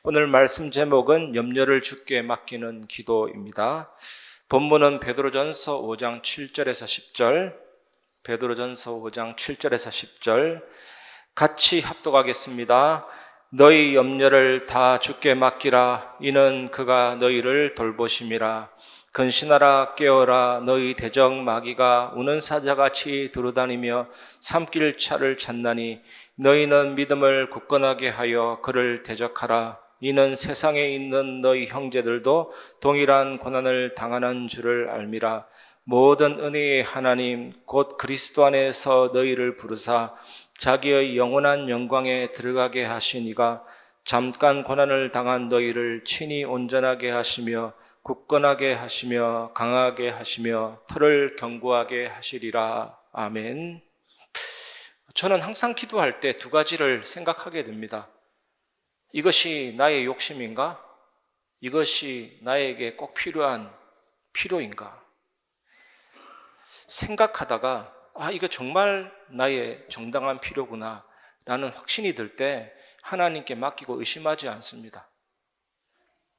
오늘 말씀 제목은 염려를 주께 맡기는 기도입니다. 본문은 베드로전서 5장 7절에서 10절, 베드로전서 5장 7절에서 10절 같이 합독하겠습니다. 너희 염려를 다 주께 맡기라. 이는 그가 너희를 돌보심이라. 근신하라, 깨어라. 너희 대적 마귀가 우는 사자같이 두루다니며 삼킬 차를 찾나니 너희는 믿음을 굳건하게 하여 그를 대적하라. 이는 세상에 있는 너희 형제들도 동일한 고난을 당하는 줄을 알미라. 모든 은혜의 하나님 곧 그리스도 안에서 너희를 부르사 자기의 영원한 영광에 들어가게 하시니가 잠깐 고난을 당한 너희를 친히 온전하게 하시며 굳건하게 하시며 강하게 하시며 털을 견고하게 하시리라. 아멘. 저는 항상 기도할 때 두 가지를 생각하게 됩니다. 이것이 나의 욕심인가? 이것이 나에게 꼭 필요한 필요인가? 생각하다가 이거 정말 나의 정당한 필요구나 라는 확신이 들 때 하나님께 맡기고 의심하지 않습니다.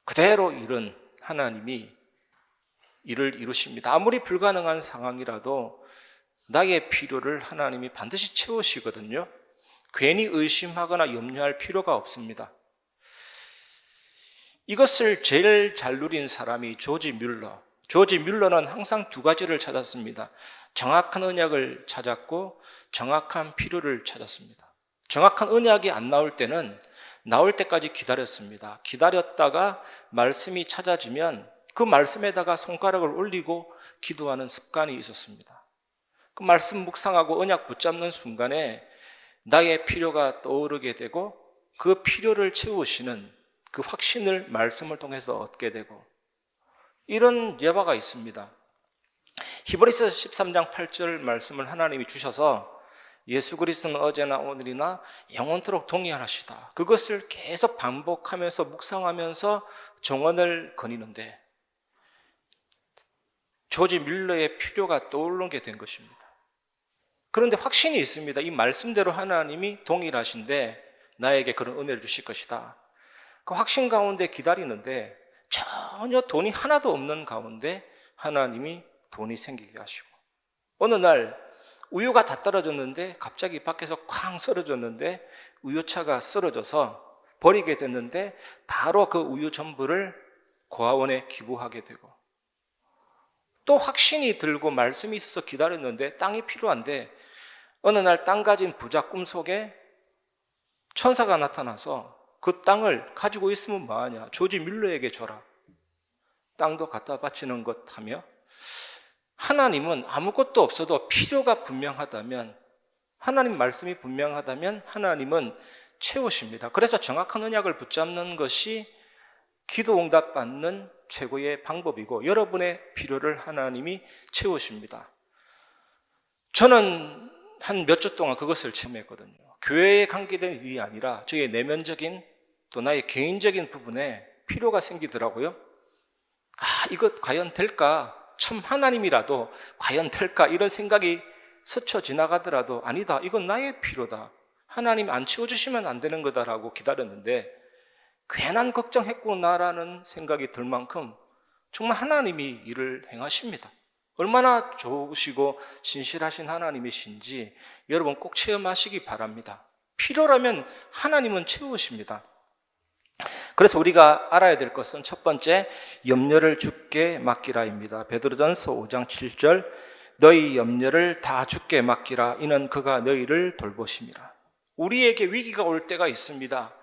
그대로 일은 하나님이 일을 이루십니다. 아무리 불가능한 상황이라도 나의 필요를 하나님이 반드시 채우시거든요. 괜히 의심하거나 염려할 필요가 없습니다. 이것을 제일 잘 누린 사람이 조지 뮬러. 조지 뮬러는 항상 두 가지를 찾았습니다. 정확한 언약을 찾았고 정확한 필요를 찾았습니다. 정확한 언약이 안 나올 때는 나올 때까지 기다렸습니다. 기다렸다가 말씀이 찾아지면 그 말씀에다가 손가락을 올리고 기도하는 습관이 있었습니다. 그 말씀 묵상하고 언약 붙잡는 순간에 나의 필요가 떠오르게 되고 그 필요를 채우시는 그 확신을 말씀을 통해서 얻게 되고 이런 예화가 있습니다. 히브리서 13장 8절 말씀을 하나님이 주셔서 예수 그리스도는 어제나 오늘이나 영원토록 동일하시다. 그것을 계속 반복하면서 묵상하면서 정언을 거니는데 조지 뮬러의 필요가 떠오르게 된 것입니다. 그런데 확신이 있습니다. 이 말씀대로 하나님이 동일하신데 나에게 그런 은혜를 주실 것이다. 그 확신 가운데 기다리는데 전혀 돈이 하나도 없는 가운데 하나님이 돈이 생기게 하시고 어느 날 우유가 다 떨어졌는데 갑자기 밖에서 쾅 쓰러졌는데 우유차가 쓰러져서 버리게 됐는데 바로 그 우유 전부를 고아원에 기부하게 되고 또 확신이 들고 말씀이 있어서 기다렸는데 땅이 필요한데 어느 날 땅 가진 부자 꿈속에 천사가 나타나서 그 땅을 가지고 있으면 뭐하냐? 조지 뮬러에게 줘라. 땅도 갖다 바치는 것 하며 하나님은 아무것도 없어도 필요가 분명하다면 하나님 말씀이 분명하다면 하나님은 채우십니다. 그래서 정확한 언약을 붙잡는 것이 기도 응답 받는 최고의 방법이고 여러분의 필요를 하나님이 채우십니다. 저는 한 몇 주 동안 그것을 체험했거든요. 교회에 관계된 일이 아니라 저의 내면적인 또 나의 개인적인 부분에 필요가 생기더라고요. 이거 과연 될까? 참 하나님이라도 과연 될까? 이런 생각이 스쳐 지나가더라도 아니다. 이건 나의 필요다. 하나님 안 채워주시면 안 되는 거다라고 기다렸는데 괜한 걱정했구나라는 생각이 들 만큼 정말 하나님이 일을 행하십니다. 얼마나 좋으시고 신실하신 하나님이신지 여러분 꼭 체험하시기 바랍니다. 필요라면 하나님은 채우십니다. 그래서 우리가 알아야 될 것은 첫 번째, 염려를 주께 맡기라입니다. 베드로전서 5장 7절 너희 염려를 다 주께 맡기라. 이는 그가 너희를 돌보심이라. 우리에게 위기가 올 때가 있습니다.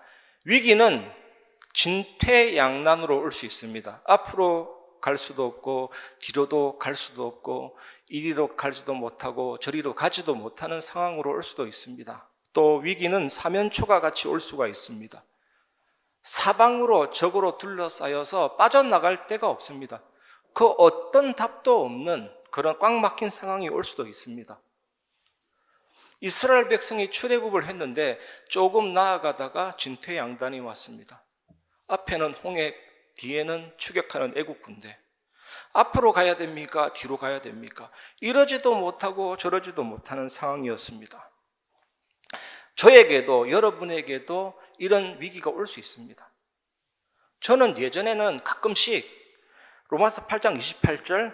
위기는 진퇴양난으로 올 수 있습니다. 앞으로 갈 수도 없고 뒤로도 갈 수도 없고 이리로 가지도 못하고 저리로 가지도 못하는 상황으로 올 수도 있습니다. 또 위기는 사면초가 같이 올 수가 있습니다. 사방으로 적으로 둘러싸여서 빠져나갈 데가 없습니다. 그 어떤 답도 없는 그런 꽉 막힌 상황이 올 수도 있습니다. 이스라엘 백성이 출애굽을 했는데 조금 나아가다가 진퇴양난이 왔습니다. 앞에는 홍해, 뒤에는 추격하는 애국 군대. 앞으로 가야 됩니까? 뒤로 가야 됩니까? 이러지도 못하고 저러지도 못하는 상황이었습니다. 저에게도 여러분에게도 이런 위기가 올 수 있습니다. 저는 예전에는 가끔씩 로마서 8장 28절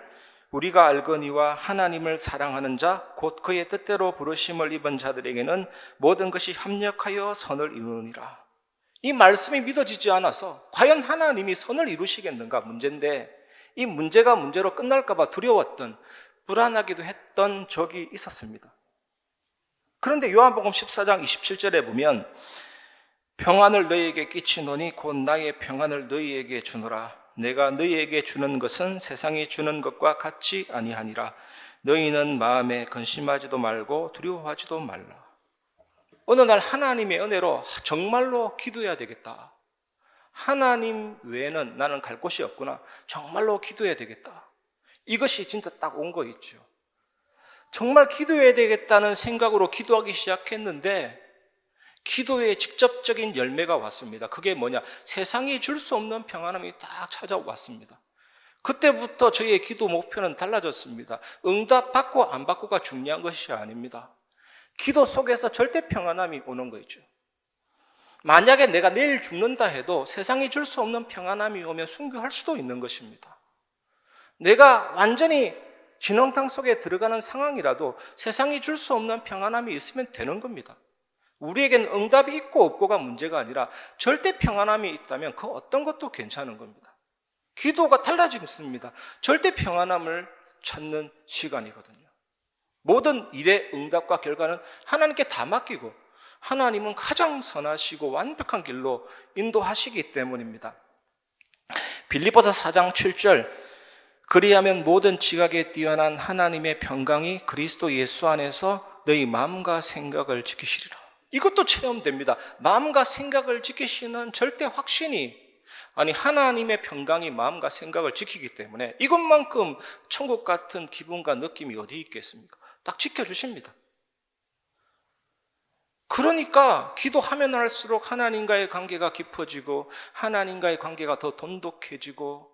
우리가 알거니와 하나님을 사랑하는 자 곧 그의 뜻대로 부르심을 입은 자들에게는 모든 것이 합력하여 선을 이루느니라. 이 말씀이 믿어지지 않아서 과연 하나님이 선을 이루시겠는가 문제인데, 이 문제가 문제로 끝날까 봐 두려웠던, 불안하기도 했던 적이 있었습니다. 그런데 요한복음 14장 27절에 보면 평안을 너희에게 끼치노니 곧 나의 평안을 너희에게 주노라. 내가 너희에게 주는 것은 세상이 주는 것과 같이 아니하니라. 너희는 마음에 근심하지도 말고 두려워하지도 말라. 어느 날 하나님의 은혜로 정말로 기도해야 되겠다. 하나님 외에는 나는 갈 곳이 없구나. 정말로 기도해야 되겠다. 이것이 진짜 딱 온 거 있죠. 정말 기도해야 되겠다는 생각으로 기도하기 시작했는데 기도의 직접적인 열매가 왔습니다. 그게 뭐냐? 세상이 줄 수 없는 평안함이 딱 찾아왔습니다. 그때부터 저희의 기도 목표는 달라졌습니다. 응답받고 안 받고가 중요한 것이 아닙니다. 기도 속에서 절대 평안함이 오는 거죠. 만약에 내가 내일 죽는다 해도 세상이 줄 수 없는 평안함이 오면 순교할 수도 있는 것입니다. 내가 완전히 진흙탕 속에 들어가는 상황이라도 세상이 줄 수 없는 평안함이 있으면 되는 겁니다. 우리에게는 응답이 있고 없고가 문제가 아니라 절대 평안함이 있다면 그 어떤 것도 괜찮은 겁니다. 기도가 달라지겠습니다. 절대 평안함을 찾는 시간이거든요. 모든 일의 응답과 결과는 하나님께 다 맡기고 하나님은 가장 선하시고 완벽한 길로 인도하시기 때문입니다. 빌립보서 4장 7절 그리하면 모든 지각에 뛰어난 하나님의 평강이 그리스도 예수 안에서 너희 마음과 생각을 지키시리라. 이것도 체험됩니다. 마음과 생각을 지키시는 절대 확신이, 아니 하나님의 평강이 마음과 생각을 지키기 때문에 이것만큼 천국 같은 기분과 느낌이 어디 있겠습니까? 딱 지켜주십니다. 그러니까 기도하면 할수록 하나님과의 관계가 깊어지고 하나님과의 관계가 더 돈독해지고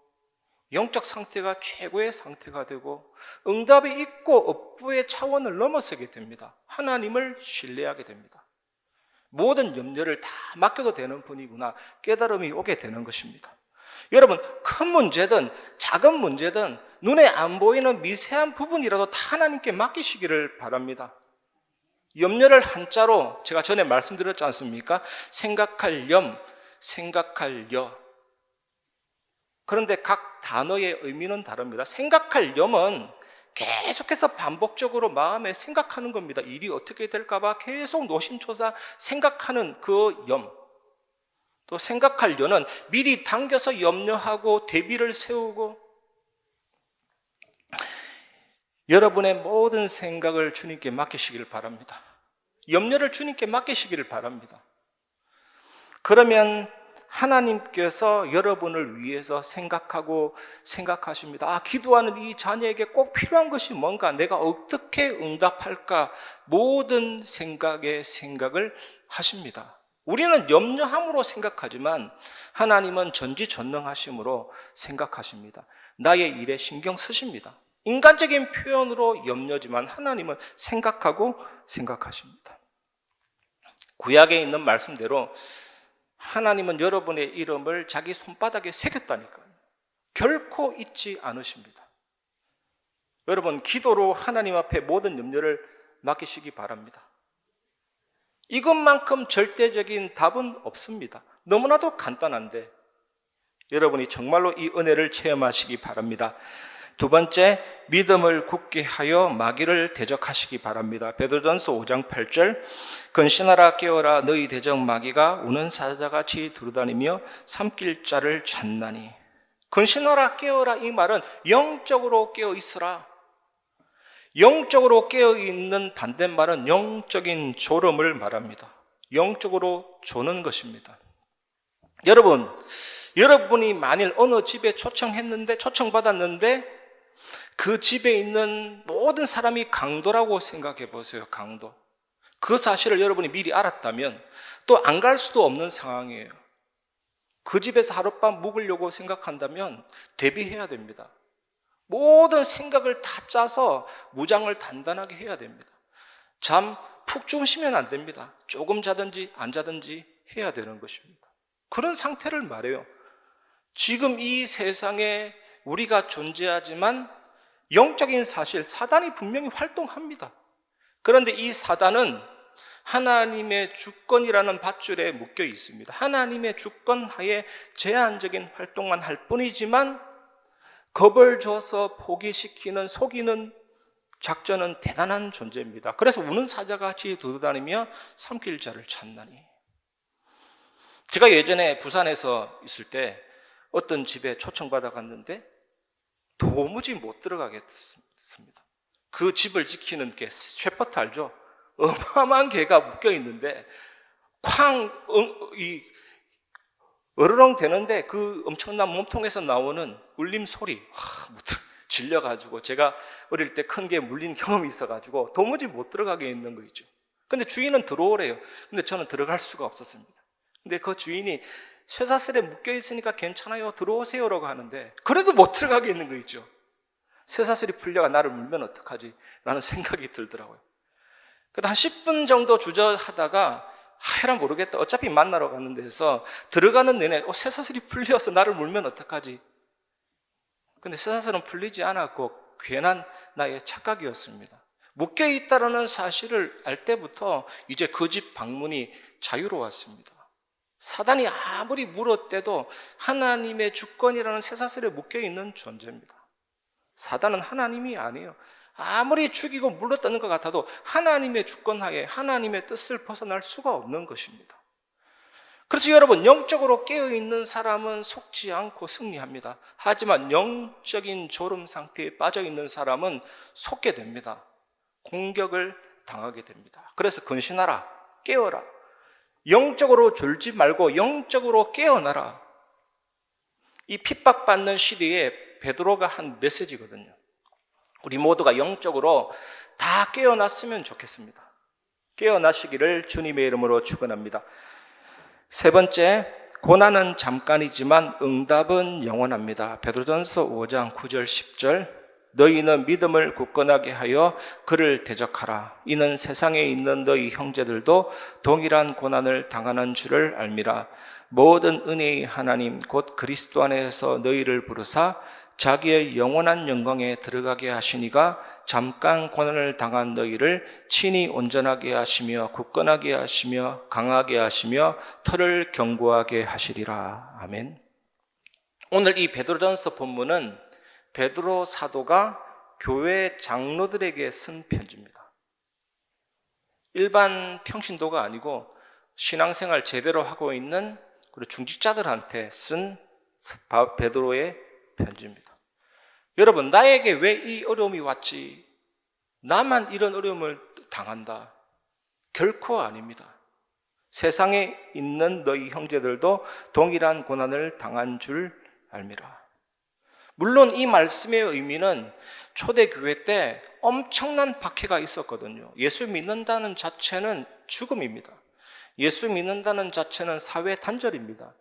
영적 상태가 최고의 상태가 되고 응답이 있고 없고의 차원을 넘어서게 됩니다. 하나님을 신뢰하게 됩니다. 모든 염려를 다 맡겨도 되는 분이구나 깨달음이 오게 되는 것입니다. 여러분, 큰 문제든 작은 문제든 눈에 안 보이는 미세한 부분이라도 다 하나님께 맡기시기를 바랍니다. 염려를 한자로 제가 전에 말씀드렸지 않습니까? 생각할 염, 생각할 여. 그런데 각 단어의 의미는 다릅니다. 생각할 염은 계속해서 반복적으로 마음에 생각하는 겁니다. 일이 어떻게 될까 봐 계속 노심초사 생각하는 그 염. 또 생각할 여는 미리 당겨서 염려하고 대비를 세우고 여러분의 모든 생각을 주님께 맡기시기를 바랍니다. 염려를 주님께 맡기시기를 바랍니다. 그러면 하나님께서 여러분을 위해서 생각하십니다. 기도하는 이 자녀에게 꼭 필요한 것이 뭔가, 내가 어떻게 응답할까, 모든 생각을 하십니다. 우리는 염려함으로 생각하지만 하나님은 전지전능하심으로 생각하십니다. 나의 일에 신경 쓰십니다. 인간적인 표현으로 염려지만 하나님은 생각하십니다. 구약에 있는 말씀대로 하나님은 여러분의 이름을 자기 손바닥에 새겼다니까요. 결코 잊지 않으십니다. 여러분, 기도로 하나님 앞에 모든 염려를 맡기시기 바랍니다. 이것만큼 절대적인 답은 없습니다. 너무나도 간단한데 여러분이 정말로 이 은혜를 체험하시기 바랍니다. 두 번째, 믿음을 굳게 하여 마귀를 대적하시기 바랍니다. 베드로전서 5장 8절 근신하라 깨어라 너희 대적 마귀가 우는 사자같이 두루다니며 삼킬 자를 찾나니. 근신하라 깨어라, 이 말은 영적으로 깨어 있으라. 영적으로 깨어있는 반대말은 영적인 졸음을 말합니다. 영적으로 조는 것입니다. 여러분이 만일 어느 집에 초청받았는데 그 집에 있는 모든 사람이 강도라고 생각해 보세요. 강도. 그 사실을 여러분이 미리 알았다면 또 안 갈 수도 없는 상황이에요. 그 집에서 하룻밤 묵으려고 생각한다면 대비해야 됩니다. 모든 생각을 다 짜서 무장을 단단하게 해야 됩니다. 잠 푹 주무시면 안 됩니다. 조금 자든지 안 자든지 해야 되는 것입니다. 그런 상태를 말해요. 지금 이 세상에 우리가 존재하지만 영적인 사실, 사단이 분명히 활동합니다. 그런데 이 사단은 하나님의 주권이라는 밧줄에 묶여 있습니다. 하나님의 주권 하에 제한적인 활동만 할 뿐이지만 겁을 줘서 포기시키는, 속이는 작전은 대단한 존재입니다. 그래서 우는 사자같이 돌아다니며 삼킬 자를 찾나니. 제가 예전에 부산에서 있을 때 어떤 집에 초청받아 갔는데 도무지 못 들어가겠습니다. 그 집을 지키는 게 쉐퍼트 알죠? 어마어마한 개가 묶여 있는데 으르렁 되는데 그 엄청난 몸통에서 나오는 울림 소리, 질려가지고 제가 어릴 때 큰 개 물린 경험이 있어가지고 도무지 못 들어가게 있는 거 있죠. 근데 주인은 들어오래요. 근데 저는 들어갈 수가 없었습니다. 근데 그 주인이 쇠사슬에 묶여 있으니까 괜찮아요, 들어오세요라고 하는데 그래도 못 들어가게 있는 거 있죠. 쇠사슬이 풀려가 나를 물면 어떡하지? 라는 생각이 들더라고요. 한 10분 정도 주저하다가 해라 모르겠다, 어차피 만나러 갔는데 해서 들어가는 내내 쇠사슬이 풀려서 나를 물면 어떡하지? 근데 쇠사슬은 풀리지 않았고 괜한 나의 착각이었습니다. 묶여있다라는 사실을 알 때부터 이제 그 집 방문이 자유로웠습니다. 사단이 아무리 물었대도 하나님의 주권이라는 쇠사슬에 묶여있는 존재입니다. 사단은 하나님이 아니에요. 아무리 죽이고 물러떠는 것 같아도 하나님의 주권하에 하나님의 뜻을 벗어날 수가 없는 것입니다. 그래서 여러분, 영적으로 깨어있는 사람은 속지 않고 승리합니다. 하지만 영적인 졸음 상태에 빠져있는 사람은 속게 됩니다. 공격을 당하게 됩니다. 그래서 근신하라, 깨어라. 영적으로 졸지 말고 영적으로 깨어나라. 이 핍박받는 시대에 베드로가 한 메시지거든요. 우리 모두가 영적으로 다 깨어났으면 좋겠습니다. 깨어나시기를 주님의 이름으로 축원합니다. 세 번째, 고난은 잠깐이지만 응답은 영원합니다. 베드로전서 5장 9절 10절. 너희는 믿음을 굳건하게 하여 그를 대적하라. 이는 세상에 있는 너희 형제들도 동일한 고난을 당하는 줄을 알미라. 모든 은혜의 하나님 곧 그리스도 안에서 너희를 부르사 자기의 영원한 영광에 들어가게 하시니가 잠깐 고난을 당한 너희를 친히 온전하게 하시며 굳건하게 하시며 강하게 하시며 털을 견고하게 하시리라. 아멘. 오늘 이 베드로전서 본문은 베드로 사도가 교회 장로들에게 쓴 편지입니다. 일반 평신도가 아니고 신앙생활 제대로 하고 있는 그리고 중직자들한테 쓴 베드로의 편지입니다. 여러분, 나에게 왜 이 어려움이 왔지? 나만 이런 어려움을 당한다? 결코 아닙니다. 세상에 있는 너희 형제들도 동일한 고난을 당한 줄 알미라. 물론 이 말씀의 의미는 초대교회 때 엄청난 박해가 있었거든요. 예수 믿는다는 자체는 죽음입니다. 예수 믿는다는 자체는 사회 단절입니다.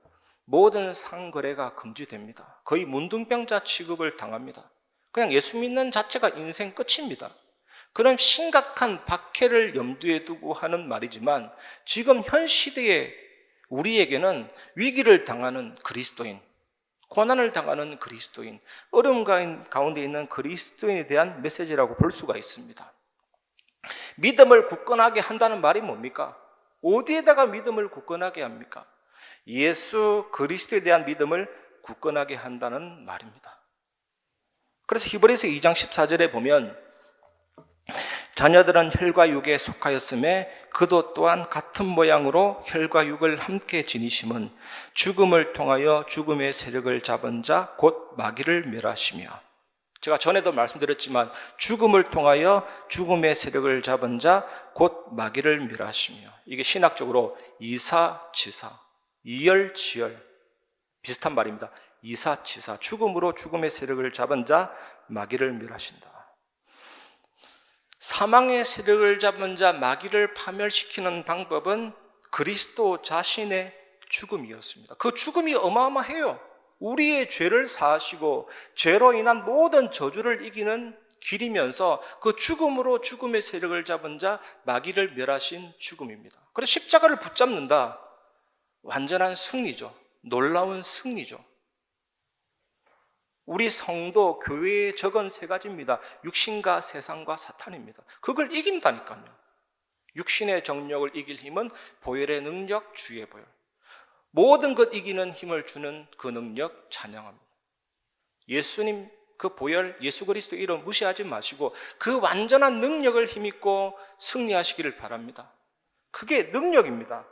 모든 상거래가 금지됩니다. 거의 문둥병자 취급을 당합니다. 그냥 예수 믿는 자체가 인생 끝입니다. 그런 심각한 박해를 염두에 두고 하는 말이지만 지금 현 시대에 우리에게는 위기를 당하는 그리스도인, 고난을 당하는 그리스도인, 어려움 가운데 있는 그리스도인에 대한 메시지라고 볼 수가 있습니다. 믿음을 굳건하게 한다는 말이 뭡니까? 어디에다가 믿음을 굳건하게 합니까? 예수 그리스도에 대한 믿음을 굳건하게 한다는 말입니다. 그래서 히브리서 2장 14절에 보면 자녀들은 혈과 육에 속하였음에 그도 또한 같은 모양으로 혈과 육을 함께 지니심은 죽음을 통하여 죽음의 세력을 잡은 자 곧 마귀를 멸하시며, 제가 전에도 말씀드렸지만 죽음을 통하여 죽음의 세력을 잡은 자 곧 마귀를 멸하시며, 이게 신학적으로 이사지사, 이열지열 비슷한 말입니다. 이사지사, 죽음으로 죽음의 세력을 잡은 자 마귀를 멸하신다. 사망의 세력을 잡은 자 마귀를 파멸시키는 방법은 그리스도 자신의 죽음이었습니다. 그 죽음이 어마어마해요. 우리의 죄를 사하시고 죄로 인한 모든 저주를 이기는 길이면서 그 죽음으로 죽음의 세력을 잡은 자 마귀를 멸하신 죽음입니다. 그래서 십자가를 붙잡는다. 완전한 승리죠. 놀라운 승리죠. 우리 성도, 교회의 적은 세 가지입니다. 육신과 세상과 사탄입니다. 그걸 이긴다니까요. 육신의 정력을 이길 힘은 보혈의 능력, 주의 보혈. 모든 것 이기는 힘을 주는 그 능력 찬양합니다. 예수님 그 보혈, 예수 그리스도 이름 무시하지 마시고 그 완전한 능력을 힘입고 승리하시기를 바랍니다. 그게 능력입니다.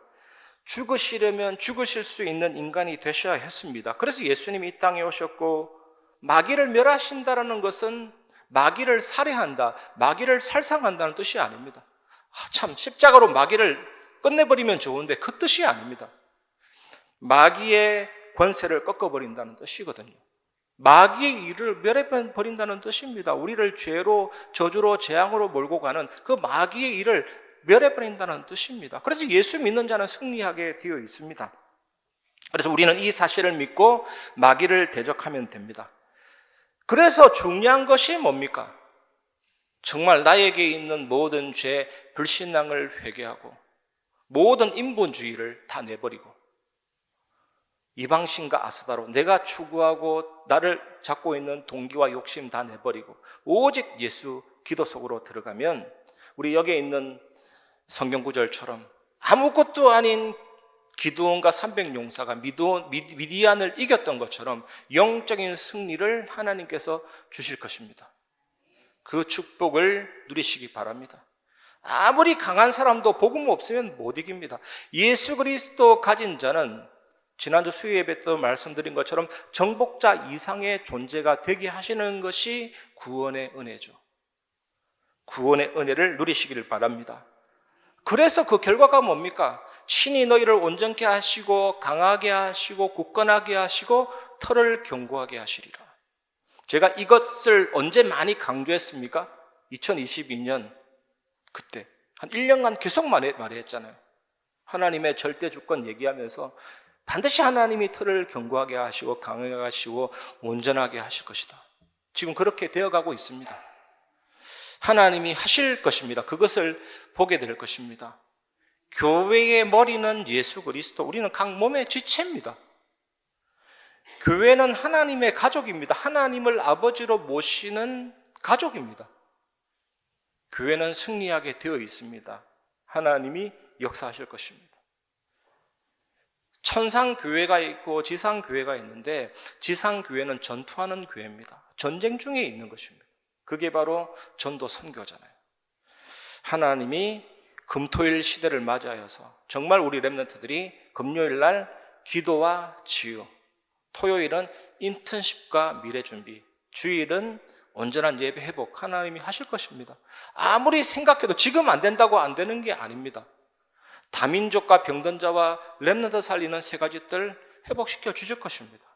죽으시려면 죽으실 수 있는 인간이 되셔야 했습니다. 그래서 예수님이 이 땅에 오셨고, 마귀를 멸하신다는 것은 마귀를 살해한다, 마귀를 살상한다는 뜻이 아닙니다. 참 십자가로 마귀를 끝내버리면 좋은데 그 뜻이 아닙니다. 마귀의 권세를 꺾어버린다는 뜻이거든요. 마귀의 일을 멸해버린다는 뜻입니다. 우리를 죄로, 저주로, 재앙으로 몰고 가는 그 마귀의 일을 멸해버린다는 뜻입니다. 그래서 예수 믿는 자는 승리하게 되어 있습니다. 그래서 우리는 이 사실을 믿고 마귀를 대적하면 됩니다. 그래서 중요한 것이 뭡니까? 정말 나에게 있는 모든 죄, 불신앙을 회개하고 모든 인본주의를 다 내버리고 이방신과 아스다로 내가 추구하고 나를 잡고 있는 동기와 욕심 다 내버리고 오직 예수 기도 속으로 들어가면 우리 여기에 있는 성경 구절처럼 아무것도 아닌 기드온과 300용사가 미디안을 이겼던 것처럼 영적인 승리를 하나님께서 주실 것입니다. 그 축복을 누리시기 바랍니다. 아무리 강한 사람도 복음 없으면 못 이깁니다. 예수 그리스도 가진 자는 지난주 수요 예배 때 말씀드린 것처럼 정복자 이상의 존재가 되게 하시는 것이 구원의 은혜죠. 구원의 은혜를 누리시기를 바랍니다. 그래서 그 결과가 뭡니까? 친히 너희를 온전케 하시고 강하게 하시고 굳건하게 하시고 털을 견고하게 하시리라. 제가 이것을 언제 많이 강조했습니까? 2022년 그때 한 1년간 계속 말했잖아요. 하나님의 절대 주권 얘기하면서 반드시 하나님이 털을 견고하게 하시고 강하게 하시고 온전하게 하실 것이다. 지금 그렇게 되어가고 있습니다. 하나님이 하실 것입니다. 그것을 보게 될 것입니다. 교회의 머리는 예수 그리스도, 우리는 각 몸의 지체입니다. 교회는 하나님의 가족입니다. 하나님을 아버지로 모시는 가족입니다. 교회는 승리하게 되어 있습니다. 하나님이 역사하실 것입니다. 천상교회가 있고 지상교회가 있는데 지상교회는 전투하는 교회입니다. 전쟁 중에 있는 것입니다. 그게 바로 전도 선교잖아요. 하나님이 금토일 시대를 맞이하여서 정말 우리 렘넌트들이 금요일 날 기도와 치유, 토요일은 인턴십과 미래준비, 주일은 온전한 예배 회복 하나님이 하실 것입니다. 아무리 생각해도 지금 안 된다고 안 되는 게 아닙니다. 다민족과 병든 자와 렘넌트 살리는 세 가지 뜰 회복시켜 주실 것입니다.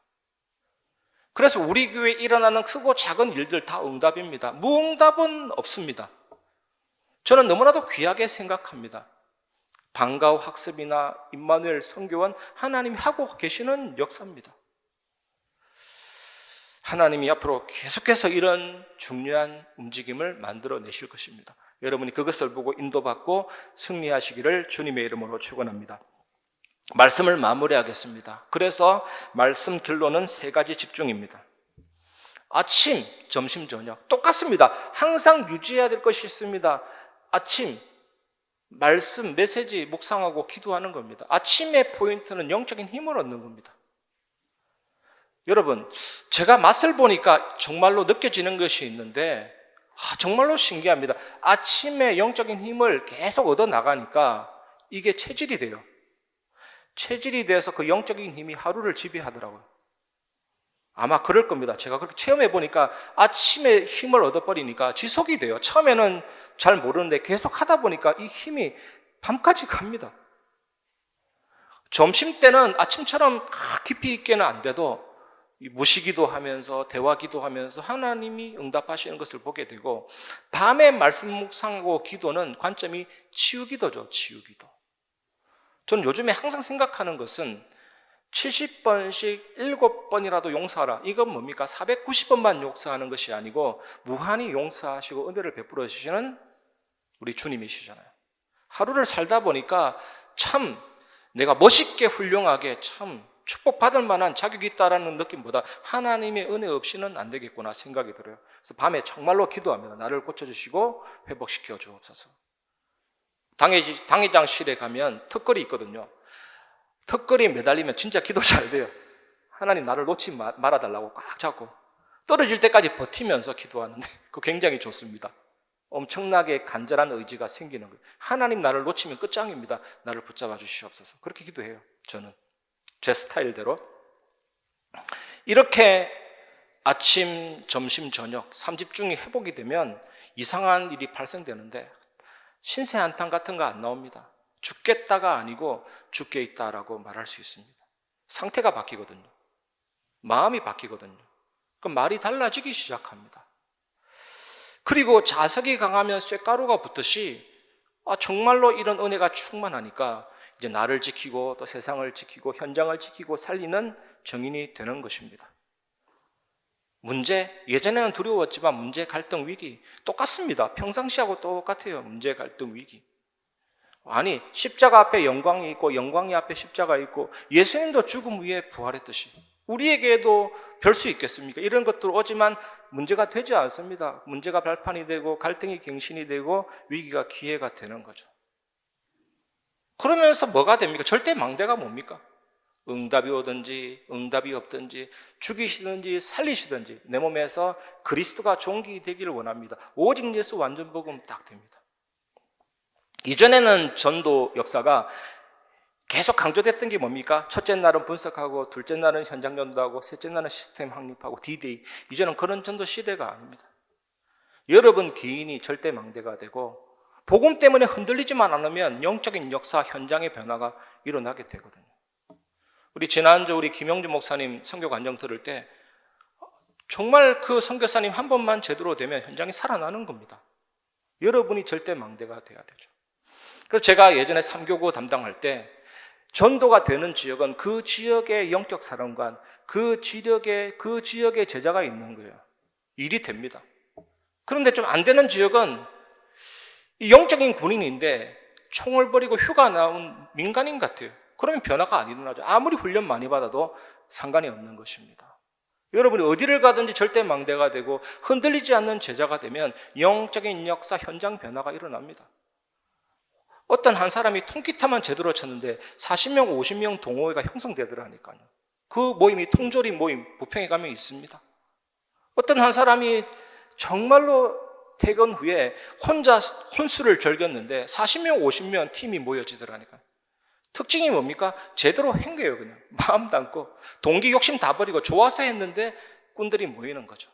그래서 우리 교회에 일어나는 크고 작은 일들 다 응답입니다. 무응답은 없습니다. 저는 너무나도 귀하게 생각합니다. 방과후 학습이나 임마누엘 선교원 하나님이 하고 계시는 역사입니다. 하나님이 앞으로 계속해서 이런 중요한 움직임을 만들어내실 것입니다. 여러분이 그것을 보고 인도받고 승리하시기를 주님의 이름으로 축원합니다. 말씀을 마무리하겠습니다. 그래서 말씀 결론은 세 가지 집중입니다. 아침, 점심, 저녁 똑같습니다. 항상 유지해야 될 것이 있습니다. 아침, 말씀, 메시지 묵상하고 기도하는 겁니다. 아침의 포인트는 영적인 힘을 얻는 겁니다. 여러분, 제가 맛을 보니까 정말로 느껴지는 것이 있는데 정말로 신기합니다. 아침에 영적인 힘을 계속 얻어나가니까 이게 체질이 돼요. 체질이 돼서 그 영적인 힘이 하루를 지배하더라고요. 아마 그럴 겁니다. 제가 그렇게 체험해 보니까 아침에 힘을 얻어버리니까 지속이 돼요. 처음에는 잘 모르는데 계속 하다 보니까 이 힘이 밤까지 갑니다. 점심 때는 아침처럼 깊이 있게는 안 돼도 무시기도 하면서 대화기도 하면서 하나님이 응답하시는 것을 보게 되고, 밤에 말씀 묵상하고 기도는 관점이 치유기도죠. 치유기도. 저는 요즘에 항상 생각하는 것은 70번씩 7번이라도 용서하라. 이건 뭡니까? 490번만 용서하는 것이 아니고 무한히 용서하시고 은혜를 베풀어 주시는 우리 주님이시잖아요. 하루를 살다 보니까 참 내가 멋있게 훌륭하게 참 축복받을 만한 자격이 있다라는 느낌보다 하나님의 은혜 없이는 안 되겠구나 생각이 들어요. 그래서 밤에 정말로 기도합니다. 나를 고쳐주시고 회복시켜 주옵소서. 당회장실에 가면 턱걸이 있거든요. 턱걸이에 매달리면 진짜 기도 잘 돼요. 하나님 나를 놓지 말아달라고 꽉 잡고 떨어질 때까지 버티면서 기도하는데 그거 굉장히 좋습니다. 엄청나게 간절한 의지가 생기는 거예요. 하나님 나를 놓치면 끝장입니다. 나를 붙잡아 주시옵소서. 그렇게 기도해요. 저는 제 스타일대로. 이렇게 아침, 점심, 저녁 3집중이 회복이 되면 이상한 일이 발생되는데 신세 한탄 같은 거 안 나옵니다. 죽겠다가 아니고 죽게 있다라고 말할 수 있습니다. 상태가 바뀌거든요. 마음이 바뀌거든요. 그럼 말이 달라지기 시작합니다. 그리고 자석이 강하면 쇳가루가 붙듯이 정말로 이런 은혜가 충만하니까 이제 나를 지키고 또 세상을 지키고 현장을 지키고 살리는 정인이 되는 것입니다. 문제, 예전에는 두려웠지만 문제, 갈등, 위기 똑같습니다. 평상시하고 똑같아요. 문제, 갈등, 위기. 아니, 십자가 앞에 영광이 있고 영광이 앞에 십자가 있고 예수님도 죽음 위에 부활했듯이 우리에게도 별 수 있겠습니까? 이런 것들 오지만 문제가 되지 않습니다. 문제가 발판이 되고 갈등이 갱신이 되고 위기가 기회가 되는 거죠. 그러면서 뭐가 됩니까? 절대 망대가 뭡니까? 응답이 오든지 응답이 없든지 죽이시든지 살리시든지 내 몸에서 그리스도가 존귀되기를 원합니다. 오직 예수 완전 복음 딱 됩니다. 이전에는 전도 역사가 계속 강조됐던 게 뭡니까? 첫째 날은 분석하고 둘째 날은 현장 전도하고 셋째 날은 시스템 확립하고 D-Day. 이제는 그런 전도 시대가 아닙니다. 여러분 개인이 절대 망대가 되고 복음 때문에 흔들리지만 않으면 영적인 역사 현장의 변화가 일어나게 되거든요. 우리 지난주 우리 김영주 목사님 선교 간증 들을 때 정말 그 선교사님 한 번만 제대로 되면 현장이 살아나는 겁니다. 여러분이 절대 망대가 돼야 되죠. 그래서 제가 예전에 3교구 담당할 때 전도가 되는 지역은 그 지역의 영적 사령관, 그 지역의 제자가 있는 거예요. 일이 됩니다. 그런데 좀 안 되는 지역은 영적인 군인인데 총을 버리고 휴가 나온 민간인 같아요. 그러면 변화가 안 일어나죠. 아무리 훈련 많이 받아도 상관이 없는 것입니다. 여러분이 어디를 가든지 절대 망대가 되고 흔들리지 않는 제자가 되면 영적인 역사 현장 변화가 일어납니다. 어떤 한 사람이 통기타만 제대로 쳤는데 40명, 50명 동호회가 형성되더라니까요. 그 모임이 통조림 모임, 부평에 가면 있습니다. 어떤 한 사람이 정말로 퇴근 후에 혼자 혼수를 즐겼는데 40명, 50명 팀이 모여지더라니까요. 특징이 뭡니까? 제대로 한 거예요. 그냥 마음 담고 동기 욕심 다 버리고 좋아서 했는데 꾼들이 모이는 거죠.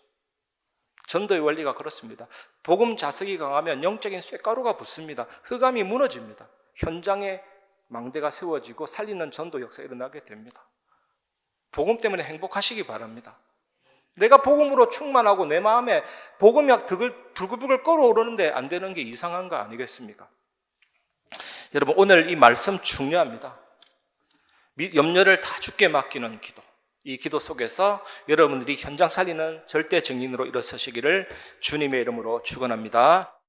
전도의 원리가 그렇습니다. 복음 자석이 강하면 영적인 쇳가루가 붙습니다. 흑암이 무너집니다. 현장에 망대가 세워지고 살리는 전도 역사가 일어나게 됩니다. 복음 때문에 행복하시기 바랍니다. 내가 복음으로 충만하고 내 마음에 복음이 불글불글 끓어오르는데 안 되는 게 이상한 거 아니겠습니까? 여러분 오늘 이 말씀 중요합니다. 염려를 다 주께 맡기는 기도. 이 기도 속에서 여러분들이 현장 살리는 절대 증인으로 일어서시기를 주님의 이름으로 축원합니다.